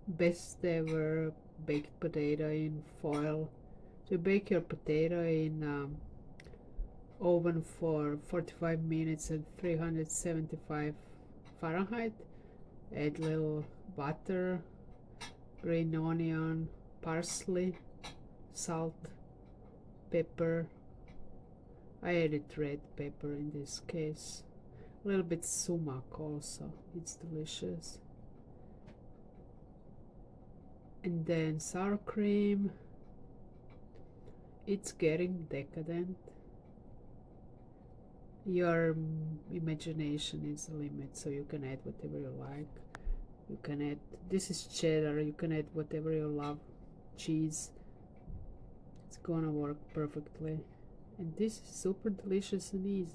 Best ever baked potato in foil. So you bake your potato in oven for 45 minutes at 375 Fahrenheit. Add little butter, green onion, parsley, salt, pepper. I added red pepper in this case. A little bit sumac also. It's delicious. And then sour cream. It's getting decadent. Your imagination is the limit, so you can add whatever you like. You can add, this is cheddar, you can add whatever you love. Cheese. It's gonna work perfectly. And this is super delicious and easy.